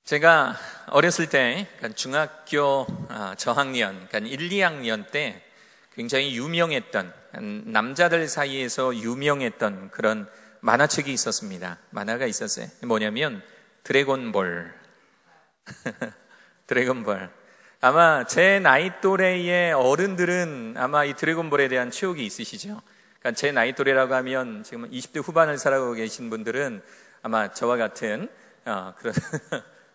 제가 어렸을 때, 그러니까 중학교 저학년, 그러니까 1, 2학년 때 굉장히 유명했던, 남자들 사이에서 유명했던 그런 만화책이 있었습니다. 만화가 있었어요. 뭐냐면 드래곤볼. 드래곤볼. 아마 제 나이 또래의 어른들은 아마 이 드래곤볼에 대한 추억이 있으시죠. 그러니까 제 나이 또래라고 하면 지금 20대 후반을 살아가고 계신 분들은 아마 저와 같은 그런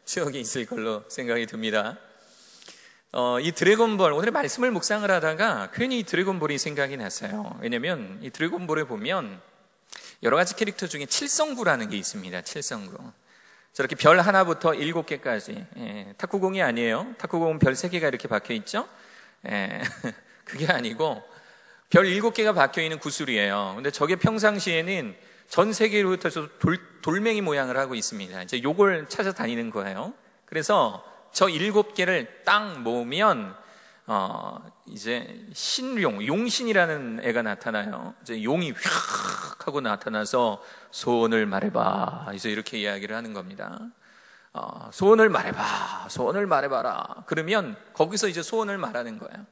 추억이 있을 걸로 생각이 듭니다. 이 드래곤볼, 오늘 말씀을 묵상을 하다가 괜히 이 드래곤볼이 생각이 났어요. 왜냐면 이 드래곤볼에 보면 여러 가지 캐릭터 중에 칠성구라는 게 있습니다. 칠성구. 저렇게 별 하나부터 7개까지. 탁구공이 아니에요. 탁구공은 별 3개가 이렇게 박혀 있죠? 그게 아니고 별 7개가 박혀 있는 구슬이에요. 근데 저게 평상시에는 전 세계로 흩어져서 돌멩이 모양을 하고 있습니다. 이제 요걸 찾아다니는 거예요. 그래서 저 7개를 딱 모으면 이제 신용, 용신이라는 애가 나타나요. 이제 용이 휙 하고 나타나서 소원을 말해봐. 그래서 이렇게 이야기를 하는 겁니다. 소원을 말해봐. 소원을 말해봐라. 그러면 거기서 이제 소원을 말하는 거예요.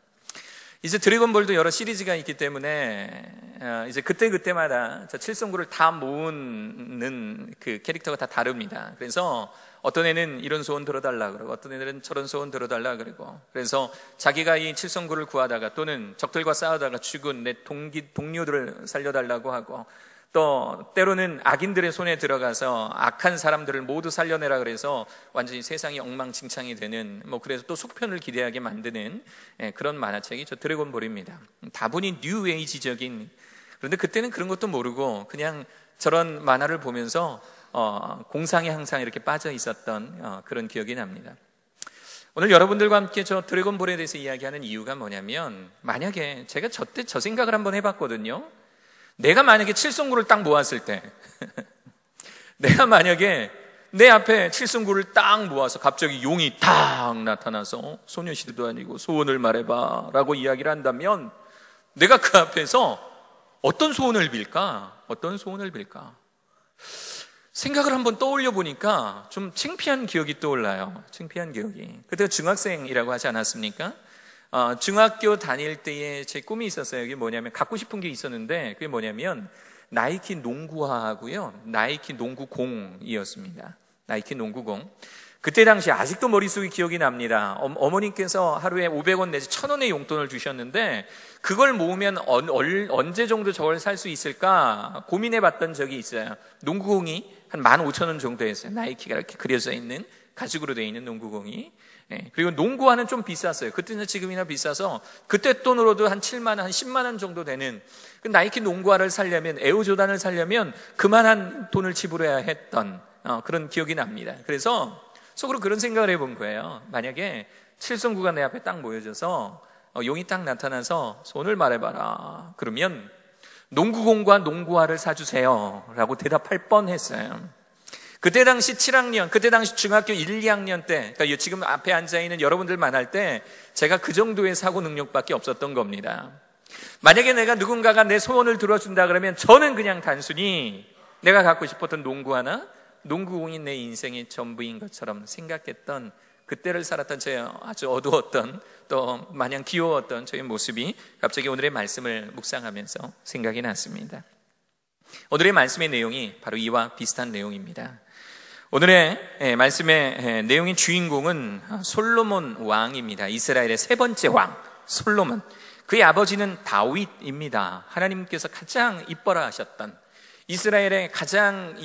이제 드래곤볼도 여러 시리즈가 있기 때문에 이제 그때마다 저 칠성구를 다 모으는 그 캐릭터가 다 다릅니다. 그래서 어떤 애는 이런 소원 들어달라 그러고 어떤 애들은 저런 소원 들어달라 그러고, 그래서 자기가 이 칠성구를 구하다가 또는 적들과 싸우다가 죽은 내 동료들을 살려달라고 하고, 또 때로는 악인들의 손에 들어가서 악한 사람들을 모두 살려내라 그래서 완전히 세상이 엉망진창이 되는, 그래서 또 속편을 기대하게 만드는 그런 만화책이 저 드래곤볼입니다. 다분히 뉴에이지적인, 그런데 그때는 그런 것도 모르고 그냥 저런 만화를 보면서 공상에 항상 이렇게 빠져 있었던 그런 기억이 납니다. 오늘 여러분들과 함께 저 드래곤볼에 대해서 이야기하는 이유가 뭐냐면, 만약에 제가 저 생각을 한번 해봤거든요. 내가 만약에 칠성구를 딱 모았을 때 내가 만약에 내 앞에 칠성구를 딱 모아서 갑자기 용이 딱 나타나서 소녀시대도 아니고 소원을 말해봐 라고 이야기를 한다면, 내가 그 앞에서 어떤 소원을 빌까? 어떤 소원을 빌까? 생각을 한번 떠올려 보니까 좀 창피한 기억이 떠올라요. 창피한 기억이. 그때가 중학생이라고 하지 않았습니까? 중학교 다닐 때에 제 꿈이 있었어요. 그게 뭐냐면, 갖고 싶은 게 있었는데 그게 뭐냐면 나이키 농구화하고요, 나이키 농구공이었습니다. 나이키 농구공. 그때 당시 아직도 머릿속에 기억이 납니다. 어머님께서 하루에 500원 내지 1000원의 용돈을 주셨는데 그걸 모으면 언제 정도 저걸 살 수 있을까 고민해 봤던 적이 있어요. 농구공이 한 15,000원 정도였어요. 나이키가 이렇게 그려져 있는 가죽으로 되어 있는 농구공이. 그리고 농구화는 좀 비쌌어요. 그때는 지금이나 비싸서 그때 돈으로도 한 7만 원, 한 10만 원 정도 되는 그 나이키 농구화를 사려면, 에어조단을 사려면 그만한 돈을 지불해야 했던 그런 기억이 납니다. 그래서 속으로 그런 생각을 해본 거예요. 만약에 칠성구가 내 앞에 딱 모여져서 용이 딱 나타나서 손을 말해봐라 그러면 농구공과 농구화를 사주세요 라고 대답할 뻔했어요. 그때 당시 7학년, 그때 당시 중학교 1, 2학년 때, 그러니까 지금 앞에 앉아있는 여러분들만 할 때 제가 그 정도의 사고 능력밖에 없었던 겁니다. 만약에 누군가가 내 소원을 들어준다 그러면 저는 그냥 단순히 내가 갖고 싶었던 농구화나 농구공이 내 인생의 전부인 것처럼 생각했던, 그때를 살았던 제 아주 어두웠던 또 마냥 귀여웠던 저의 모습이 갑자기 오늘의 말씀을 묵상하면서 생각이 났습니다. 오늘의 말씀의 내용이 바로 이와 비슷한 내용입니다. 오늘의 말씀의 내용의 주인공은 솔로몬 왕입니다. 이스라엘의 3번째 왕 솔로몬. 그의 아버지는 다윗입니다. 하나님께서 가장 이뻐라 하셨던, 이스라엘의 가장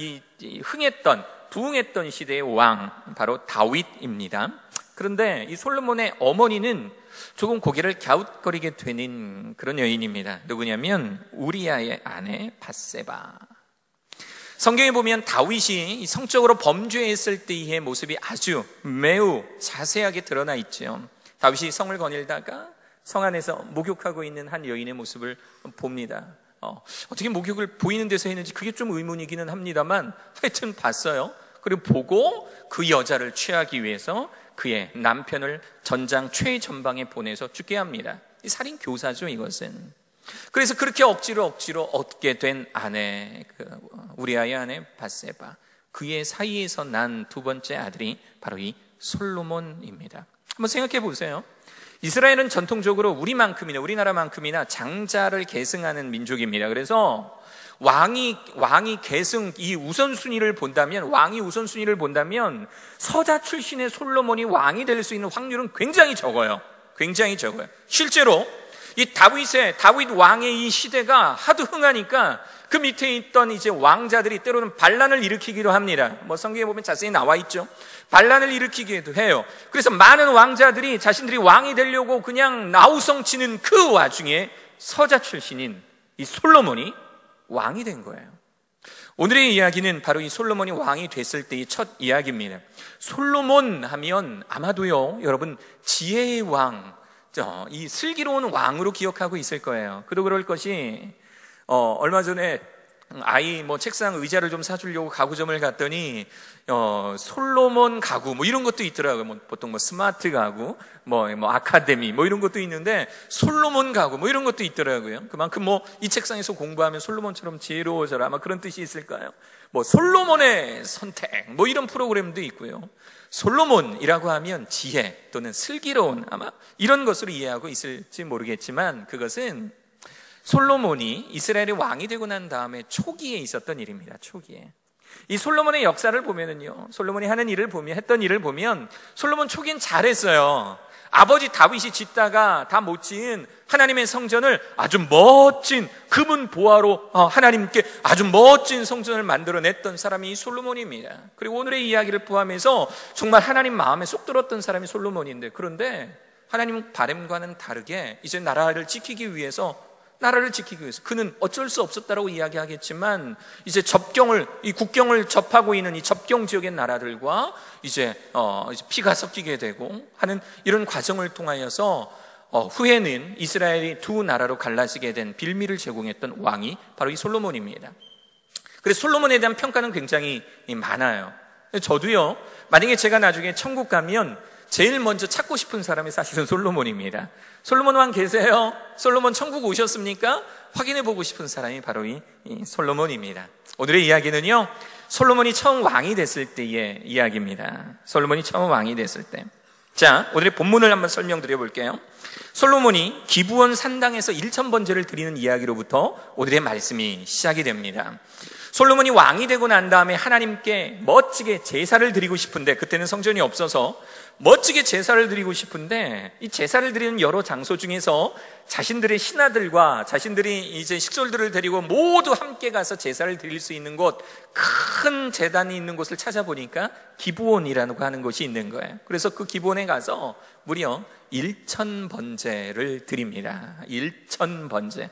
흥했던, 부흥했던 시대의 왕, 바로 다윗입니다. 그런데 이 솔로몬의 어머니는 조금 고개를 갸웃거리게 되는 그런 여인입니다. 누구냐면 우리아의 아내 밧세바. 성경에 보면 다윗이 성적으로 범죄했을 때의 모습이 아주 매우 자세하게 드러나 있죠. 다윗이 성을 거닐다가 성 안에서 목욕하고 있는 한 여인의 모습을 봅니다. 어떻게 목욕을 보이는 데서 했는지 그게 좀 의문이기는 합니다만 하여튼 봤어요. 그리고 보고 그 여자를 취하기 위해서 그의 남편을 전장 최전방에 보내서 죽게 합니다. 이 살인 교사죠, 이것은. 그래서 그렇게 억지로 얻게 된 아내, 우리아의 아내 밧세바. 그의 사이에서 난 두 번째 아들이 바로 이 솔로몬입니다. 한번 생각해 보세요. 이스라엘은 전통적으로 우리나라만큼이나 장자를 계승하는 민족입니다. 그래서 왕이 계승, 왕이 우선순위를 본다면 서자 출신의 솔로몬이 왕이 될 수 있는 확률은 굉장히 적어요. 굉장히 적어요. 실제로 이 다윗 왕의 이 시대가 하도 흥하니까 그 밑에 있던 이제 왕자들이 때로는 반란을 일으키기도 합니다. 성경에 보면 자세히 나와 있죠. 반란을 일으키기도 해요. 그래서 많은 왕자들이 자신들이 왕이 되려고 그냥 나우성치는 그 와중에 서자 출신인 이 솔로몬이 왕이 된 거예요. 오늘의 이야기는 바로 이 솔로몬이 왕이 됐을 때의 첫 이야기입니다. 솔로몬 하면 아마도요, 여러분 지혜의 왕, 이 슬기로운 왕으로 기억하고 있을 거예요. 그도 그럴 것이 얼마 전에 아이 책상 의자를 좀 사주려고 가구점을 갔더니 솔로몬 가구 이런 것도 있더라고요. 보통 스마트 가구, 아카데미 이런 것도 있는데 솔로몬 가구 이런 것도 있더라고요. 그만큼 이 책상에서 공부하면 솔로몬처럼 지혜로워져라 아마 그런 뜻이 있을까요? 솔로몬의 선택 이런 프로그램도 있고요. 솔로몬이라고 하면 지혜 또는 슬기로운 아마 이런 것으로 이해하고 있을지 모르겠지만 그것은 솔로몬이 이스라엘의 왕이 되고 난 다음에 초기에 있었던 일입니다. 초기에. 이 솔로몬의 역사를 보면은요, 솔로몬이 했던 일을 보면 솔로몬 초기엔 잘했어요. 아버지 다윗이 짓다가 다 못 지은 하나님의 성전을 아주 멋진 그분 보화로 하나님께 아주 멋진 성전을 만들어냈던 사람이 이 솔로몬입니다. 그리고 오늘의 이야기를 포함해서 정말 하나님 마음에 쏙 들었던 사람이 솔로몬인데, 그런데 하나님 바람과는 다르게 이제 나라를 지키기 위해서 그는 어쩔 수 없었다라고 이야기하겠지만 이제 국경을 접하고 있는 이 접경 지역의 나라들과 이제 피가 섞이게 되고 하는 이런 과정을 통하여서 후에는 이스라엘이 두 나라로 갈라지게 된 빌미를 제공했던 왕이 바로 이 솔로몬입니다. 그래서 솔로몬에 대한 평가는 굉장히 많아요. 저도요, 만약에 제가 나중에 천국 가면 제일 먼저 찾고 싶은 사람이 사실은 솔로몬입니다. 솔로몬 왕 계세요? 솔로몬 천국 오셨습니까? 확인해 보고 싶은 사람이 바로 이 솔로몬입니다. 오늘의 이야기는요, 솔로몬이 처음 왕이 됐을 때의 이야기입니다. 솔로몬이 처음 왕이 됐을 때. 자, 오늘의 본문을 한번 설명드려 볼게요. 솔로몬이 기브온 산당에서 1000번제를 드리는 이야기로부터 오늘의 말씀이 시작이 됩니다. 솔로몬이 왕이 되고 난 다음에 하나님께 멋지게 제사를 드리고 싶은데, 그때는 성전이 없어서 멋지게 제사를 드리고 싶은데, 이 제사를 드리는 여러 장소 중에서 자신들의 신하들과 자신들이 이제 식솔들을 데리고 모두 함께 가서 제사를 드릴 수 있는 곳, 큰 제단이 있는 곳을 찾아보니까 기브온이라고 하는 곳이 있는 거예요. 그래서 그 기브온에 가서 무려 1000번제를 드립니다. 1000번제.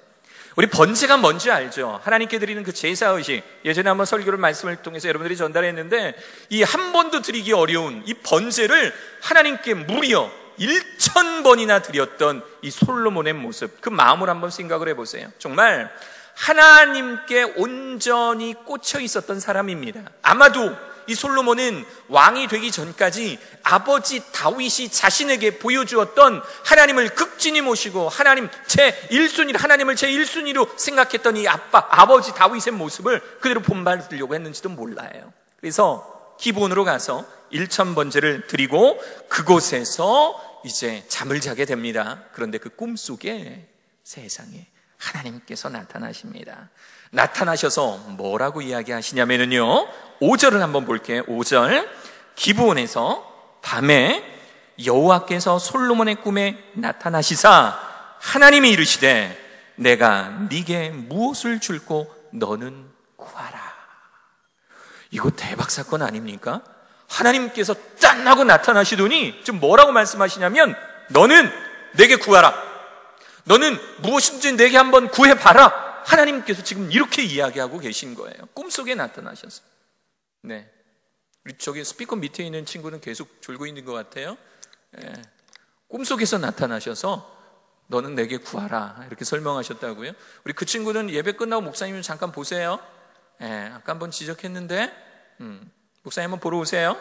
우리 번제가 뭔지 알죠? 하나님께 드리는 그 제사의식, 예전에 한번 설교를 말씀을 통해서 여러분들이 전달했는데, 이 한 번도 드리기 어려운 이 번제를 하나님께 무려 1000번이나 드렸던 이 솔로몬의 모습, 그 마음을 한번 생각을 해보세요. 정말 하나님께 온전히 꽂혀 있었던 사람입니다. 아마도 이 솔로몬은 왕이 되기 전까지 아버지 다윗이 자신에게 보여주었던 하나님을 극진히 모시고 하나님을 제1순위로 생각했던 이 아버지 다윗의 모습을 그대로 본받으려고 했는지도 몰라요. 그래서 기브온으로 가서 1000번제를 드리고 그곳에서 이제 잠을 자게 됩니다. 그런데 그 꿈속에 세상에 하나님께서 나타나십니다. 나타나셔서 뭐라고 이야기하시냐면요, 5절을 한번 볼게요. 5절. 기브온에서 밤에 여호와께서 솔로몬의 꿈에 나타나시사 하나님이 이르시되 내가 네게 무엇을 줄고 너는 구하라. 이거 대박 사건 아닙니까? 하나님께서 짠 하고 나타나시더니 지금 뭐라고 말씀하시냐면, 너는 내게 구하라. 너는 무엇인지 내게 한번 구해봐라. 하나님께서 지금 이렇게 이야기하고 계신 거예요. 꿈속에 나타나셔서. 네. 우리 저기 스피커 밑에 있는 친구는 계속 졸고 있는 것 같아요. 네. 꿈속에서 나타나셔서 너는 내게 구하라. 이렇게 설명하셨다고요. 우리 그 친구는 예배 끝나고 목사님 잠깐 보세요. 네. 아까 한번 지적했는데, 목사님 한번 보러 오세요.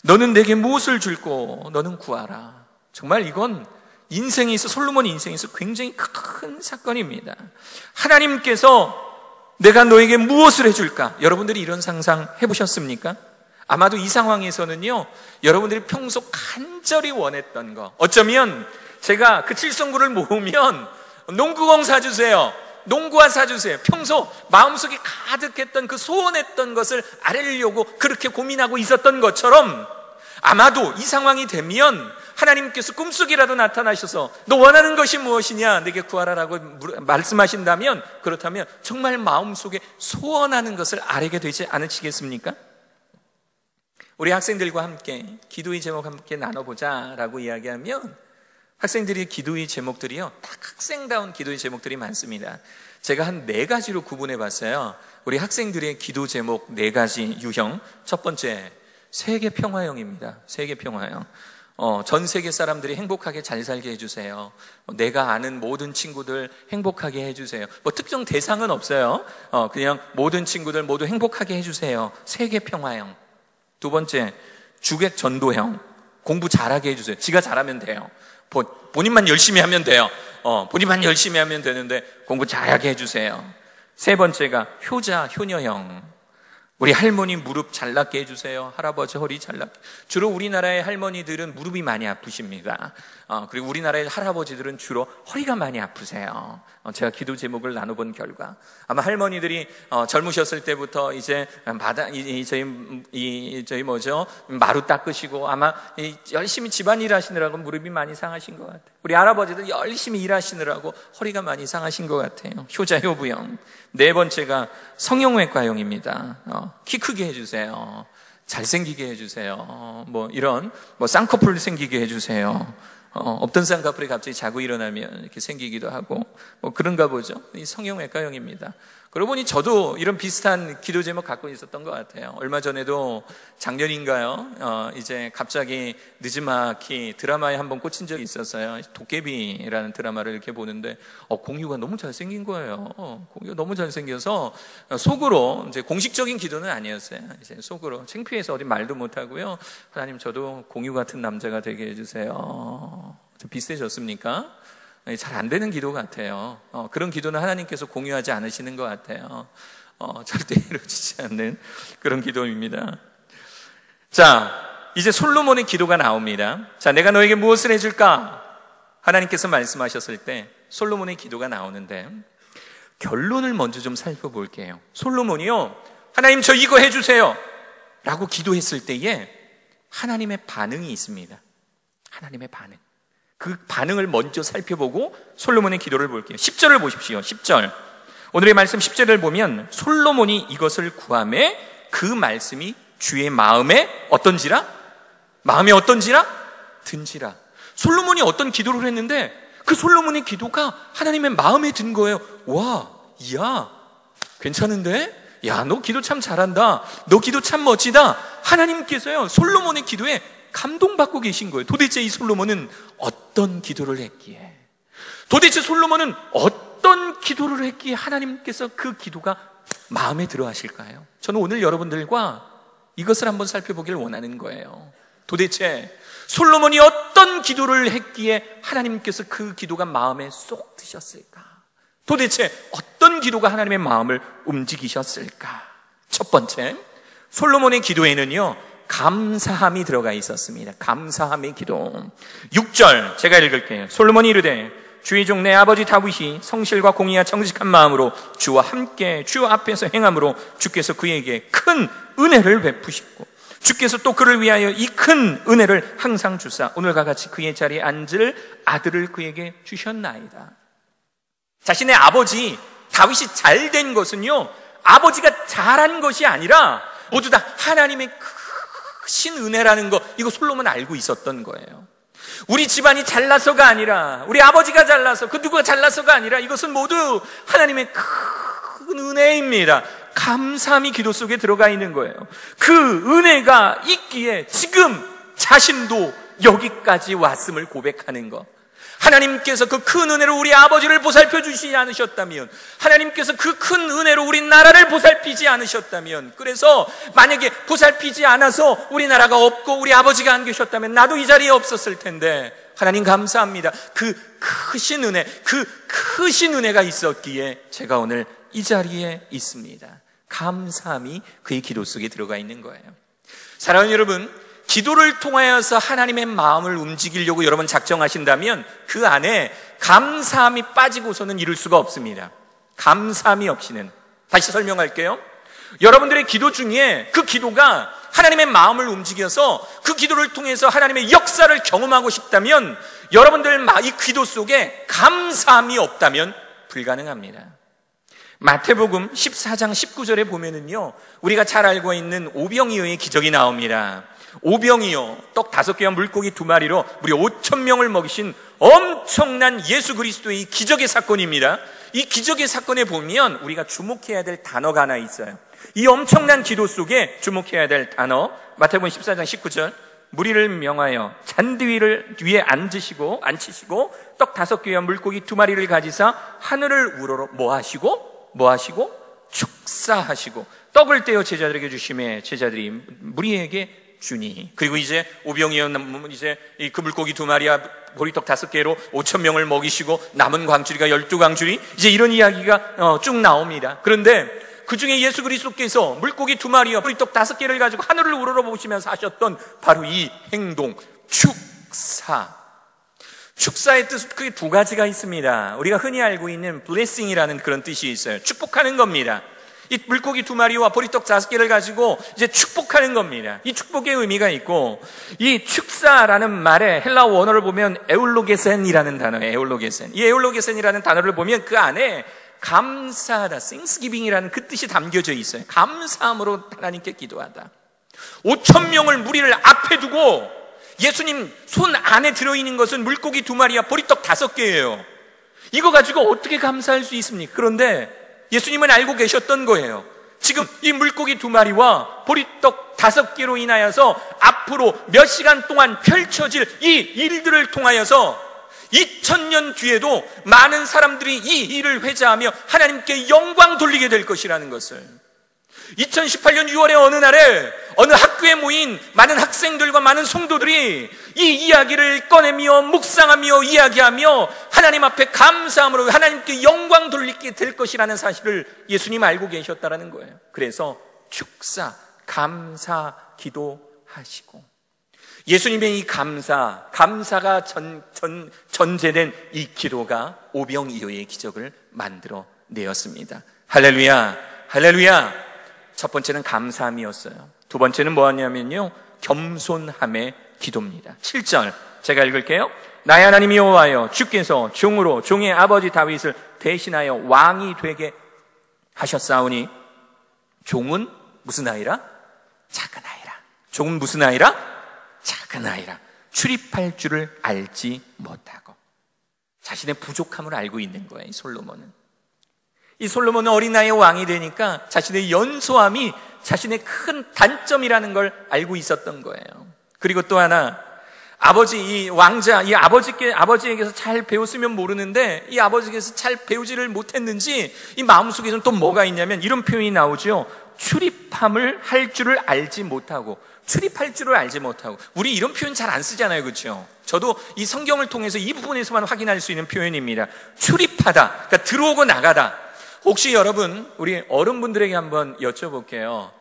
너는 내게 무엇을 줄고 너는 구하라. 정말 이건 솔로몬 인생에서 굉장히 큰 사건입니다. 하나님께서 내가 너에게 무엇을 해줄까? 여러분들이 이런 상상 해보셨습니까? 아마도 이 상황에서는요, 여러분들이 평소 간절히 원했던 거, 어쩌면 제가 그 칠성구를 모으면 농구공 사주세요, 농구화 사주세요, 평소 마음속에 가득했던 그 소원했던 것을 아뢰려고 그렇게 고민하고 있었던 것처럼, 아마도 이 상황이 되면 하나님께서 꿈속이라도 나타나셔서 너 원하는 것이 무엇이냐 내게 구하라라고 말씀하신다면, 그렇다면 정말 마음속에 소원하는 것을 아뢰게 되지 않으시겠습니까? 우리 학생들과 함께 기도의 제목 함께 나눠보자 라고 이야기하면 학생들의 기도의 제목들이요, 딱 학생다운 기도의 제목들이 많습니다. 제가 한 4가지로 구분해 봤어요. 우리 학생들의 기도 제목 4가지 유형. 첫 번째, 세계 평화형입니다. 세계 평화형. 전 세계 사람들이 행복하게 잘 살게 해주세요. 내가 아는 모든 친구들 행복하게 해주세요. 뭐 특정 대상은 없어요. 그냥 모든 친구들 모두 행복하게 해주세요. 세계 평화형. 두 번째, 주객 전도형. 공부 잘하게 해주세요. 지가 잘하면 돼요. 본인만 열심히 하면 돼요. 본인만 열심히 하면 되는데 공부 잘하게 해주세요. 세 번째가 효자, 효녀형. 우리 할머니 무릎 잘 낫게 해주세요. 할아버지 허리 잘 낫게. 주로 우리나라의 할머니들은 무릎이 많이 아프십니다. 그리고 우리나라의 할아버지들은 주로 허리가 많이 아프세요. 제가 기도 제목을 나눠본 결과 아마 할머니들이 젊으셨을 때부터 이제 저희 마루 닦으시고 아마 열심히 집안일 하시느라고 무릎이 많이 상하신 것 같아요. 우리 할아버지들 열심히 일하시느라고 허리가 많이 상하신 것 같아요. 효자, 효부형. 네 번째가 성형외과형입니다. 키 크게 해주세요. 잘생기게 해주세요. 이런 쌍꺼풀 생기게 해주세요. 없던 쌍꺼풀이 갑자기 자고 일어나면 이렇게 생기기도 하고 그런가 보죠. 이 성형외과형입니다. 그러고 보니 저도 이런 비슷한 기도 제목 갖고 있었던 것 같아요. 얼마 전에도 작년인가요? 이제 갑자기 느지막이 드라마에 한번 꽂힌 적이 있었어요. 도깨비라는 드라마를 이렇게 보는데 공유가 너무 잘생긴 거예요. 공유가 너무 잘생겨서 속으로, 이제 공식적인 기도는 아니었어요. 이제 속으로 창피해서 어디 말도 못하고요. 하나님, 저도 공유 같은 남자가 되게 해주세요. 좀 비슷해졌습니까? 잘 안 되는 기도 같아요. 그런 기도는 하나님께서 공유하지 않으시는 것 같아요. 절대 이루어지지 않는 그런 기도입니다. 자, 이제 솔로몬의 기도가 나옵니다. 자, 내가 너에게 무엇을 해줄까? 하나님께서 말씀하셨을 때 솔로몬의 기도가 나오는데 결론을 먼저 좀 살펴볼게요. 솔로몬이요, 하나님 저 이거 해주세요 라고 기도했을 때에 하나님의 반응이 있습니다. 하나님의 반응. 그 반응을 먼저 살펴보고 솔로몬의 기도를 볼게요. 10절을 보십시오. 10절. 오늘의 말씀 10절을 보면 솔로몬이 이것을 구하매 그 말씀이 주의 마음에 어떤지라? 마음에 어떤지라? 든지라. 솔로몬이 어떤 기도를 했는데 그 솔로몬의 기도가 하나님의 마음에 든 거예요. 와, 이야, 괜찮은데? 야, 너 기도 참 잘한다. 너 기도 참 멋지다. 하나님께서요, 솔로몬의 기도에 감동받고 계신 거예요. 도대체 이 솔로몬은 어떤 기도를 했기에, 도대체 솔로몬은 어떤 기도를 했기에 하나님께서 그 기도가 마음에 들어 하실까요? 저는 오늘 여러분들과 이것을 한번 살펴보기를 원하는 거예요. 도대체 솔로몬이 어떤 기도를 했기에 하나님께서 그 기도가 마음에 쏙 드셨을까? 도대체 어떤 기도가 하나님의 마음을 움직이셨을까? 첫 번째, 솔로몬의 기도에는요, 감사함이 들어가 있었습니다. 감사함의 기도. 6절 제가 읽을게요. 솔로몬이 이르되 주의 종 내 아버지 다윗이 성실과 공의와 정직한 마음으로 주와 함께 주 앞에서 행함으로 주께서 그에게 큰 은혜를 베푸시고 주께서 또 그를 위하여 이 큰 은혜를 항상 주사 오늘과 같이 그의 자리에 앉을 아들을 그에게 주셨나이다. 자신의 아버지 다윗이 잘된 것은요, 아버지가 잘한 것이 아니라 모두 다 하나님의 크신 은혜라는 거, 이거 솔로몬은 알고 있었던 거예요. 우리 집안이 잘나서가 아니라, 우리 아버지가 잘나서, 그 누구가 잘나서가 아니라 이것은 모두 하나님의 큰 은혜입니다. 감사함이 기도 속에 들어가 있는 거예요. 그 은혜가 있기에 지금 자신도 여기까지 왔음을 고백하는 것. 하나님께서 그 큰 은혜로 우리 아버지를 보살펴 주시지 않으셨다면, 하나님께서 그 큰 은혜로 우리 나라를 보살피지 않으셨다면, 그래서 만약에 보살피지 않아서 우리나라가 없고 우리 아버지가 안 계셨다면 나도 이 자리에 없었을 텐데, 하나님 감사합니다. 그 크신 은혜, 그 크신 은혜가 있었기에 제가 오늘 이 자리에 있습니다. 감사함이 그의 기도 속에 들어가 있는 거예요. 사랑하는 여러분, 기도를 통하여서 하나님의 마음을 움직이려고 여러분 작정하신다면 그 안에 감사함이 빠지고서는 이룰 수가 없습니다. 감사함이 없이는. 다시 설명할게요. 여러분들의 기도 중에 그 기도가 하나님의 마음을 움직여서 그 기도를 통해서 하나님의 역사를 경험하고 싶다면 여러분들 이 기도 속에 감사함이 없다면 불가능합니다. 마태복음 14장 19절에 보면은요, 우리가 잘 알고 있는 오병이어의 기적이 나옵니다. 오병이어, 떡 5개와 물고기 2마리로 무려 5,000명을 먹이신 엄청난 예수 그리스도의 기적의 사건입니다. 이 기적의 사건에 보면 우리가 주목해야 될 단어가 하나 있어요. 이 엄청난 기도 속에 주목해야 될 단어, 마태복음 14장 19절, 무리를 명하여 잔디 위에 앉히시고 떡 5개와 물고기 2마리를 가지사 하늘을 우러러 뭐 하시고 축사하시고 떡을 떼어 제자들에게 주시매 제자들이 무리에게 주니. 그리고 이제 오병이어 이제 그 물고기 2마리와 보리떡 5개로 5,000명을 먹이시고 남은 광주리가 12광주리, 이제 이런 이야기가 쭉 나옵니다. 그런데 그 중에 예수 그리스도께서 물고기 2마리와 보리떡 5개를 가지고 하늘을 우러러 보시면서 하셨던 바로 이 행동, 축사의 뜻은 크게 2가지가 있습니다. 우리가 흔히 알고 있는 blessing이라는 그런 뜻이 있어요. 축복하는 겁니다. 이 물고기 2마리와 보리떡 5개를 가지고 이제 축복하는 겁니다. 이 축복의 의미가 있고, 이 축사라는 말의 헬라어 원어를 보면 에울로게센이라는 단어예요. 에울로게센. 이 에울로게센이라는 단어를 보면 그 안에 감사하다, thanksgiving이라는 그 뜻이 담겨져 있어요. 감사함으로 하나님께 기도하다. 5,000명을 무리를 앞에 두고 예수님 손 안에 들어있는 것은 물고기 2마리와 보리떡 5개예요. 이거 가지고 어떻게 감사할 수 있습니까? 그런데 예수님은 알고 계셨던 거예요. 지금 이 물고기 2마리와 보리떡 5개로 인하여서 앞으로 몇 시간 동안 펼쳐질 이 일들을 통하여서 2000년 뒤에도 많은 사람들이 이 일을 회자하며 하나님께 영광 돌리게 될 것이라는 것을, 2018년 6월의 어느 날에 어느 학교에 모인 많은 학생들과 많은 성도들이 이 이야기를 꺼내며 묵상하며 이야기하며 하나님 앞에 감사함으로 하나님께 영광 돌리게 될 것이라는 사실을 예수님 알고 계셨다라는 거예요. 그래서 축사, 감사 기도하시고, 예수님의 이 감사가 전제된 이 기도가 오병이어의 기적을 만들어 내었습니다. 할렐루야, 할렐루야. 첫 번째는 감사함이었어요. 두 번째는 뭐였냐면요, 겸손함의 기도입니다. 7절 제가 읽을게요. 나의 하나님 여호와여, 주께서 종으로 종의 아버지 다윗을 대신하여 왕이 되게 하셨사오니 종은 무슨 아이라? 작은 아이라. 종은 무슨 아이라? 작은 아이라. 출입할 줄을 알지 못하고. 자신의 부족함을 알고 있는 거예요, 솔로몬은. 이 솔로몬은 어린 나이에 왕이 되니까 자신의 연소함이 자신의 큰 단점이라는 걸 알고 있었던 거예요. 그리고 또 하나, 이 왕자, 이 아버지에게서 잘 배웠으면 모르는데 이 아버지에게서 잘 배우지를 못했는지 이 마음속에는 또 뭐가 있냐면 이런 표현이 나오죠. 출입함을 할 줄을 알지 못하고. 출입할 줄을 알지 못하고. 우리 이런 표현 잘 안 쓰잖아요, 그렇죠? 저도 이 성경을 통해서 이 부분에서만 확인할 수 있는 표현입니다. 출입하다, 그러니까 들어오고 나가다. 혹시 여러분, 우리 어른분들에게 한번 여쭤볼게요.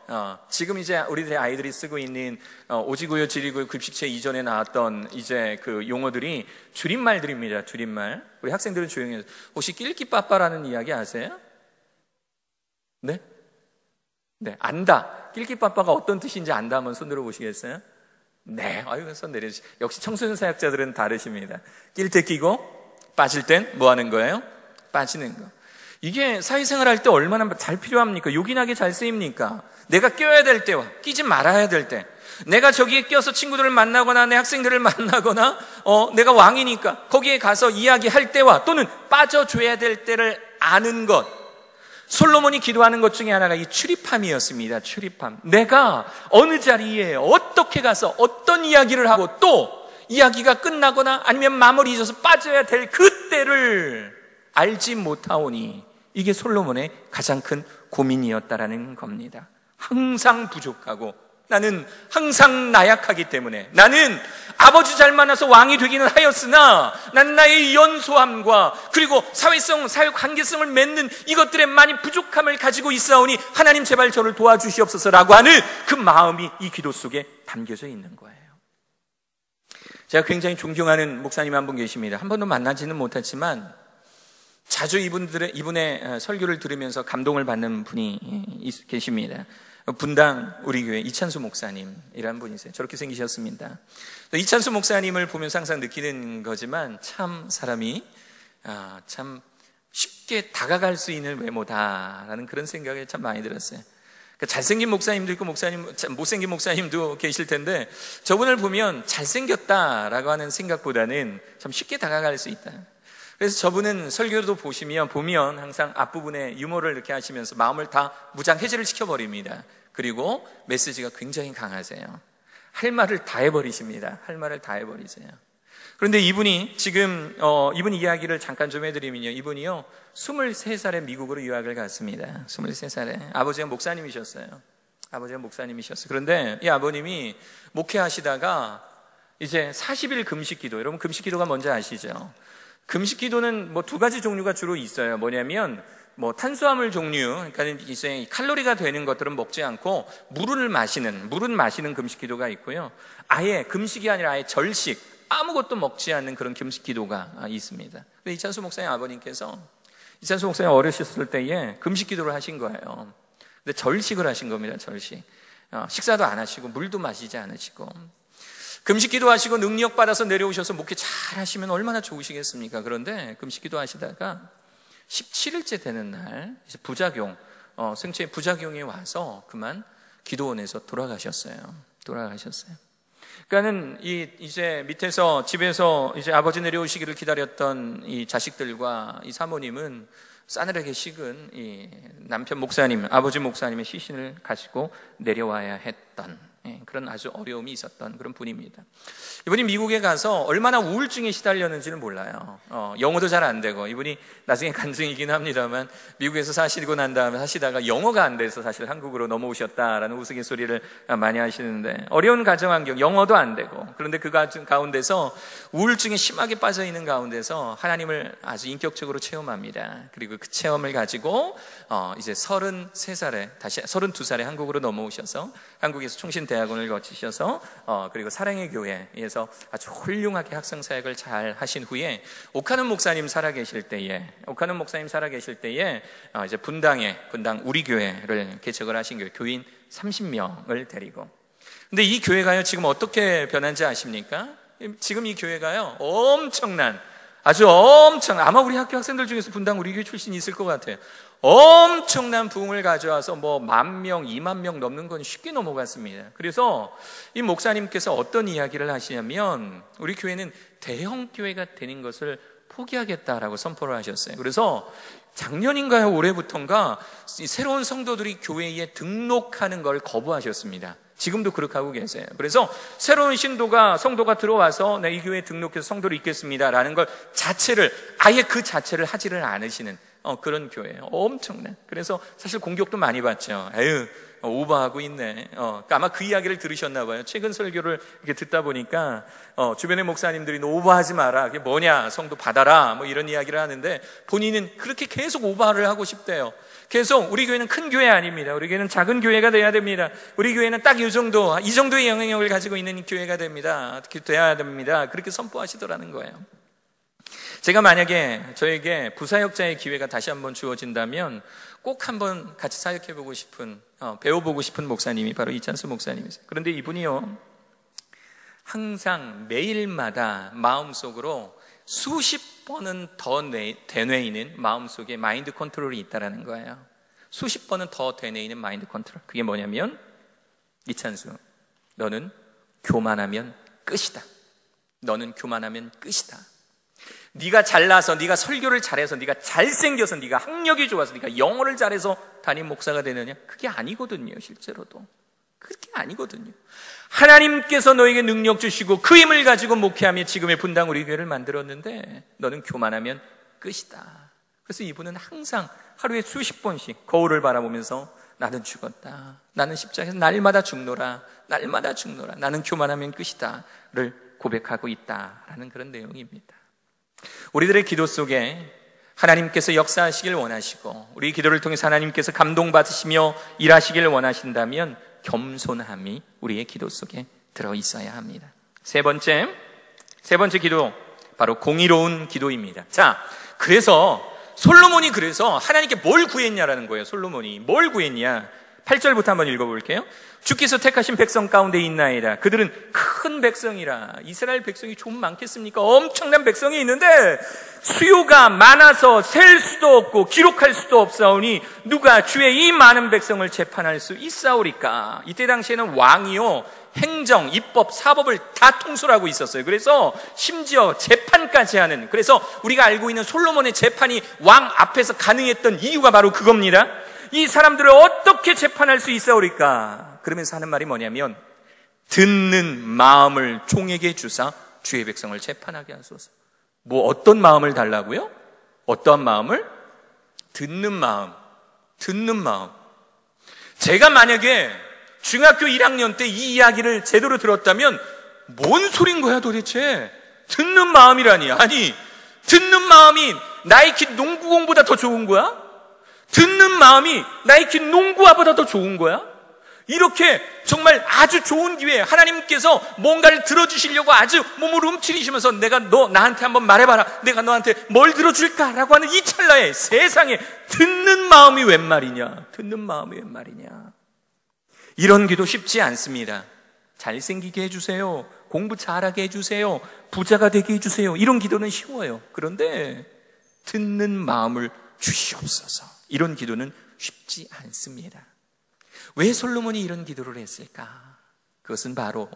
지금 이제 우리들의 아이들이 쓰고 있는 오지구요, 지리구요, 급식체 이전에 나왔던 이제 그 용어들이 줄임말들입니다. 줄임말. 우리 학생들은 조용히 해서. 혹시 낄끼빠빠라는 이야기 아세요? 네? 네, 안다. 낄끼빠빠가 어떤 뜻인지 안다. 한번 손 들어보시겠어요? 네, 아유, 손 내려주시. 역시 청소년 사역자들은 다르십니다. 낄 때 끼고 빠질 땐 뭐 하는 거예요? 빠지는 거. 이게 사회생활 할 때 얼마나 잘 필요합니까? 요긴하게 잘 쓰입니까? 내가 껴야 될 때와 끼지 말아야 될 때, 내가 저기에 껴서 친구들을 만나거나 내 학생들을 만나거나 내가 왕이니까 거기에 가서 이야기할 때와 또는 빠져줘야 될 때를 아는 것. 솔로몬이 기도하는 것 중에 하나가 이 출입함이었습니다. 출입함. 내가 어느 자리에 어떻게 가서 어떤 이야기를 하고 또 이야기가 끝나거나 아니면 마무리 져서 빠져야 될 그때를 알지 못하오니, 이게 솔로몬의 가장 큰 고민이었다라는 겁니다. 항상 부족하고 나는 항상 나약하기 때문에, 나는 아버지 잘 만나서 왕이 되기는 하였으나 나는 나의 연소함과 그리고 사회성, 사회 관계성을 맺는 이것들에 많이 부족함을 가지고 있사오니 하나님 제발 저를 도와주시옵소서라고 하는 그 마음이 이 기도 속에 담겨져 있는 거예요. 제가 굉장히 존경하는 목사님 한 분 계십니다. 한 번도 만나지는 못했지만 자주 이분의 설교를 들으면서 감동을 받는 분이 계십니다. 분당 우리 교회 이찬수 목사님이라는 분이세요. 저렇게 생기셨습니다. 이찬수 목사님을 보면서 항상 느끼는 거지만 참 사람이 참 쉽게 다가갈 수 있는 외모다라는 그런 생각이 참 많이 들었어요. 그러니까 잘생긴 목사님도 있고 못생긴 목사님도 계실 텐데 저분을 보면 잘생겼다라고 하는 생각보다는 참 쉽게 다가갈 수 있다. 그래서 저분은 설교도 보면 항상 앞부분에 유머를 이렇게 하시면서 마음을 다 무장해제를 시켜버립니다. 그리고 메시지가 굉장히 강하세요. 할 말을 다 해버리십니다. 할 말을 다 해버리세요. 그런데 이분이 지금 이분 이야기를 잠깐 좀 해드리면요, 이분이요 23살에 미국으로 유학을 갔습니다. 23살에 아버지가 목사님이셨어요. 그런데 이 아버님이 목회하시다가 이제 40일 금식기도, 여러분 금식기도가 뭔지 아시죠? 금식기도는 뭐 두 가지 종류가 주로 있어요. 뭐냐면 뭐 탄수화물 종류, 그러니까 이제 칼로리가 되는 것들은 먹지 않고 물은 마시는 금식기도가 있고요. 아예 금식이 아니라 아예 절식, 아무것도 먹지 않는 그런 금식기도가 있습니다. 이찬수 목사님 아버님께서 이찬수 목사님 어르셨을 때에 금식기도를 하신 거예요. 근데 절식을 하신 겁니다. 절식. 식사도 안 하시고 물도 마시지 않으시고. 금식기도 하시고 능력받아서 내려오셔서 목회 잘 하시면 얼마나 좋으시겠습니까? 그런데 금식기도 하시다가 17일째 되는 날 이제 생체의 부작용이 와서 그만 기도원에서 돌아가셨어요. 그러니까는 이제 밑에서 집에서 이제 아버지 내려오시기를 기다렸던 이 자식들과 이 사모님은 싸늘하게 식은 이 남편 목사님, 아버지 목사님의 시신을 가지고 내려와야 했던 그런 아주 어려움이 있었던 그런 분입니다. 이분이 미국에 가서 얼마나 우울증에 시달렸는지는 몰라요. 영어도 잘 안 되고, 이분이 나중에 간증이긴 합니다만 미국에서 사시고 난 다음에 하시다가 영어가 안 돼서 사실 한국으로 넘어오셨다라는 우스갯소리를 많이 하시는데, 어려운 가정환경, 영어도 안 되고, 그런데 그 가운데서 우울증에 심하게 빠져있는 가운데서 하나님을 아주 인격적으로 체험합니다. 그리고 그 체험을 가지고 이제 32살에 한국으로 넘어오셔서 한국에서 총신대학원을 거치셔서 그리고 사랑의 교회에서 아주 훌륭하게 학생사역을 잘 하신 후에 오카는 목사님 살아계실 때에 이제 분당 우리 교회를 개척을 하신 거예요. 교인 30명을 데리고. 근데 이 교회가요 지금 어떻게 변한지 아십니까? 지금 이 교회가요 아마 우리 학교 학생들 중에서 분당 우리 교회 출신이 있을 것 같아요. 엄청난 부흥을 가져와서 뭐 10,000명, 20,000명 넘는 건 쉽게 넘어갔습니다. 그래서 이 목사님께서 어떤 이야기를 하시냐면 우리 교회는 대형 교회가 되는 것을 포기하겠다라고 선포를 하셨어요. 그래서 작년인가요, 올해부터인가 새로운 성도들이 교회에 등록하는 걸 거부하셨습니다. 지금도 그렇게 하고 계세요. 그래서 새로운 성도가 들어와서 이 교회에 등록해서 성도를 있겠습니다라는 걸 아예 그 자체를 하지를 않으시는 그런 교회예요. 엄청난. 그래서 사실 공격도 많이 받죠. 오버하고 있네. 아마 그 이야기를 들으셨나 봐요. 최근 설교를 이렇게 듣다 보니까 주변의 목사님들이 너 오버하지 마라. 그게 뭐냐? 성도 받아라. 뭐 이런 이야기를 하는데 본인은 그렇게 계속 오버를 하고 싶대요. 계속 우리 교회는 큰 교회 아닙니다. 우리 교회는 작은 교회가 돼야 됩니다. 우리 교회는 딱 이 정도의 영향력을 가지고 있는 교회가 돼야 됩니다. 그렇게 선포하시더라는 거예요. 제가 만약에 저에게 부사역자의 기회가 다시 한번 주어진다면 꼭 한번 같이 사역해보고 싶은, 배워보고 싶은 목사님이 바로 이찬수 목사님이세요. 그런데 이분이요, 항상 매일마다 마음속으로 수십 번은 더 되뇌이는 마음속에 마인드 컨트롤이 있다라는 거예요. 수십 번은 더 되뇌이는 마인드 컨트롤. 그게 뭐냐면, 이찬수, 너는 교만하면 끝이다. 네가 잘나서, 네가 설교를 잘해서, 네가 잘생겨서, 네가 학력이 좋아서, 네가 영어를 잘해서 담임 목사가 되느냐? 그게 아니거든요. 실제로도 그게 아니거든요. 하나님께서 너에게 능력 주시고 그 힘을 가지고 목회하며 지금의 분당 우리 교회를 만들었는데 너는 교만하면 끝이다. 그래서 이분은 항상 하루에 수십 번씩 거울을 바라보면서 나는 죽었다. 나는 십자가에서 날마다 죽노라. 날마다 죽노라. 나는 교만하면 끝이다. 를 고백하고 있다라는 그런 내용입니다. 우리들의 기도 속에 하나님께서 역사하시길 원하시고 우리 기도를 통해서 하나님께서 감동받으시며 일하시길 원하신다면 겸손함이 우리의 기도 속에 들어있어야 합니다. 세 번째 기도, 바로 공의로운 기도입니다. 자, 그래서 솔로몬이 하나님께 뭘 구했냐라는 거예요. 솔로몬이 뭘 구했냐? 8절부터 한번 읽어볼게요. 주께서 택하신 백성 가운데 있나이다. 그들은 큰 백성이라. 이스라엘 백성이 좀 많겠습니까? 엄청난 백성이 있는데 수요가 많아서 셀 수도 없고 기록할 수도 없사오니 누가 주의 이 많은 백성을 재판할 수 있사오리까? 이때 당시에는 왕이요, 행정, 입법, 사법을 다 통솔하고 있었어요. 그래서 심지어 재판까지 하는, 그래서 우리가 알고 있는 솔로몬의 재판이 왕 앞에서 가능했던 이유가 바로 그겁니다. 이 사람들을 어떻게 재판할 수 있사오리까? 그러면서 하는 말이 뭐냐면 듣는 마음을 종에게 주사 주의 백성을 재판하게 하소서. 뭐 어떤 마음을 달라고요? 어떠한 마음을? 듣는 마음. 제가 만약에 중학교 1학년 때 이 이야기를 제대로 들었다면 뭔 소린 거야 도대체? 듣는 마음이라니. 아니, 듣는 마음이 나이키 농구공보다 더 좋은 거야? 듣는 마음이 나이키 농구화보다 더 좋은 거야? 이렇게 정말 아주 좋은 기회에 하나님께서 뭔가를 들어주시려고 아주 몸을 움츠리시면서 너 나한테 한번 말해봐라. 내가 너한테 뭘 들어줄까라고 하는 이 찰나에 세상에 듣는 마음이 웬 말이냐? 이런 기도 쉽지 않습니다. 잘생기게 해주세요. 공부 잘하게 해주세요. 부자가 되게 해주세요. 이런 기도는 쉬워요. 그런데 듣는 마음을 주시옵소서. 이런 기도는 쉽지 않습니다. 왜 솔로몬이 이런 기도를 했을까? 그것은 바로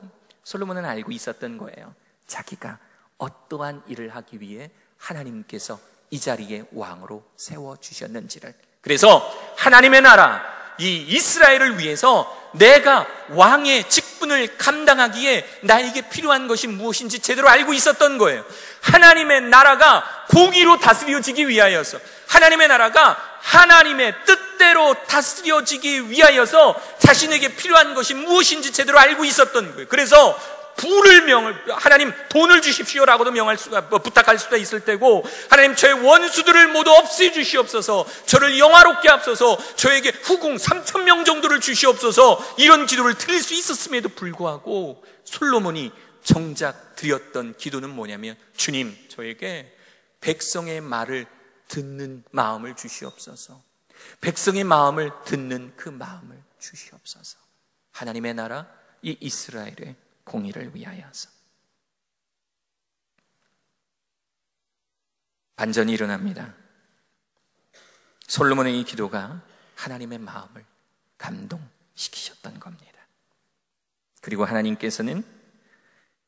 솔로몬은 알고 있었던 거예요. 자기가 어떠한 일을 하기 위해 하나님께서 이 자리에 왕으로 세워주셨는지를. 그래서 하나님의 나라, 이 이스라엘을 위해서 내가 왕의 직분을 감당하기에 나에게 필요한 것이 무엇인지 제대로 알고 있었던 거예요. 하나님의 나라가 공의로 다스려지기 위하여서, 하나님의 나라가 하나님의 뜻대로 다스려지기 위하여서 자신에게 필요한 것이 무엇인지 제대로 알고 있었던 거예요. 그래서 하나님 돈을 주십시오라고도 부탁할 수도 있을 때고, 하나님 저의 원수들을 모두 없애주시옵소서, 저를 영화롭게 하옵소서, 저에게 후궁 3,000명 정도를 주시옵소서, 이런 기도를 드릴 수 있었음에도 불구하고 솔로몬이 정작 드렸던 기도는 뭐냐면, 주님 저에게 백성의 말을 듣는 마음을 주시옵소서, 백성의 마음을 듣는 그 마음을 주시옵소서. 하나님의 나라, 이 이스라엘의 공의를 위하여서. 반전이 일어납니다. 솔로몬의 이 기도가 하나님의 마음을 감동시키셨던 겁니다. 그리고 하나님께서는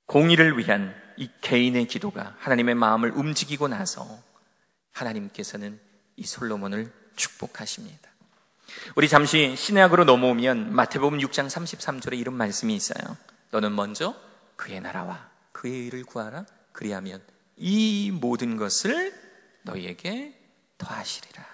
공의를 위한 이 개인의 기도가 하나님의 마음을 움직이고 나서 하나님께서는 이 솔로몬을 축복하십니다. 우리 잠시 신약으로 넘어오면 마태복음 6장 33절에 이런 말씀이 있어요. 너는 먼저 그의 나라와 그의 의를 구하라. 그리하면 이 모든 것을 너희에게 더하시리라.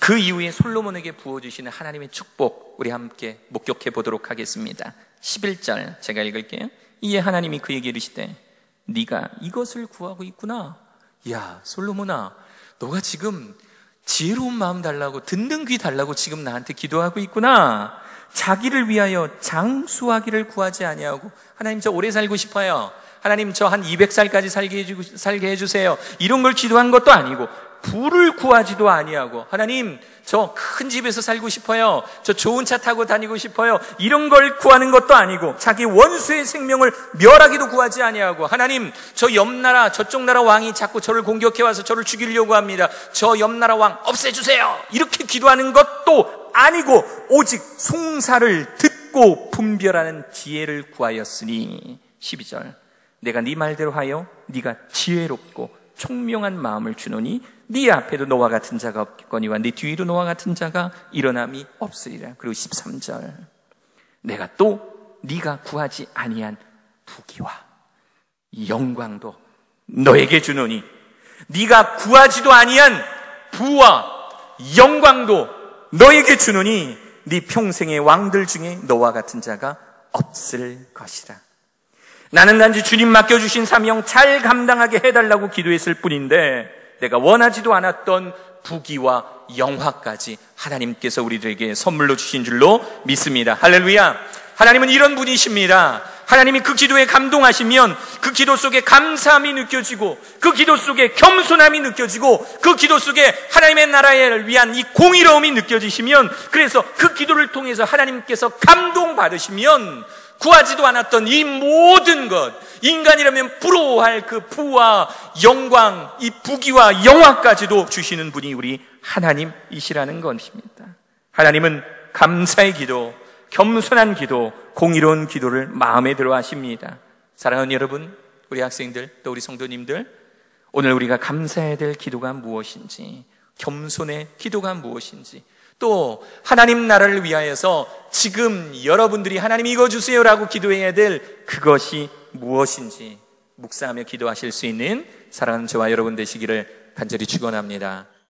그 이후에 솔로몬에게 부어주시는 하나님의 축복, 우리 함께 목격해 보도록 하겠습니다. 11절 제가 읽을게요. 이에 하나님이 그에게 이르시되 네가 이것을 구하고 있구나. 야 솔로몬아, 너가 지금 지혜로운 마음 달라고, 듣는 귀 달라고 지금 나한테 기도하고 있구나. 자기를 위하여 장수하기를 구하지 아니하고, 하나님 저 오래 살고 싶어요, 하나님 저 한 200살까지 살게 해주세요, 이런 걸 기도한 것도 아니고, 부를 구하지도 아니하고, 하나님 저 큰 집에서 살고 싶어요, 저 좋은 차 타고 다니고 싶어요, 이런 걸 구하는 것도 아니고, 자기 원수의 생명을 멸하기도 구하지 아니하고, 하나님 저 옆나라 저쪽 나라 왕이 자꾸 저를 공격해와서 저를 죽이려고 합니다, 저 옆나라 왕 없애주세요, 이렇게 기도하는 것도 아니고 오직 송사를 듣고 분별하는 지혜를 구하였으니. 12절 내가 네 말대로 하여 네가 지혜롭고 총명한 마음을 주노니 네 앞에도 너와 같은 자가 없겠거니와 네 뒤에도 너와 같은 자가 일어남이 없으리라. 그리고 13절 내가 또 네가 구하지 아니한 부귀와 영광도 너에게 주노니, 네가 구하지도 아니한 부와 영광도 너에게 주노니 네 평생의 왕들 중에 너와 같은 자가 없을 것이라. 나는 단지 주님 맡겨주신 사명 잘 감당하게 해달라고 기도했을 뿐인데 내가 원하지도 않았던 부귀와 영화까지 하나님께서 우리들에게 선물로 주신 줄로 믿습니다. 할렐루야. 하나님은 이런 분이십니다. 하나님이 그 기도에 감동하시면 그 기도 속에 감사함이 느껴지고 그 기도 속에 겸손함이 느껴지고 그 기도 속에 하나님의 나라를 위한 이 공의로움이 느껴지시면, 그래서 그 기도를 통해서 하나님께서 감동받으시면 구하지도 않았던 이 모든 것, 인간이라면 부러워할 그 부와 영광, 이 부귀와 영화까지도 주시는 분이 우리 하나님이시라는 것입니다. 하나님은 감사의 기도, 겸손한 기도, 공의로운 기도를 마음에 들어 하십니다. 사랑하는 여러분, 우리 학생들, 또 우리 성도님들, 오늘 우리가 감사해야 될 기도가 무엇인지, 겸손의 기도가 무엇인지, 또 하나님 나라를 위하여서 지금 여러분들이 하나님 이거 주세요라고 기도해야 될 그것이 무엇인지 묵상하며 기도하실 수 있는 사랑하는 저와 여러분 되시기를 간절히 축원합니다.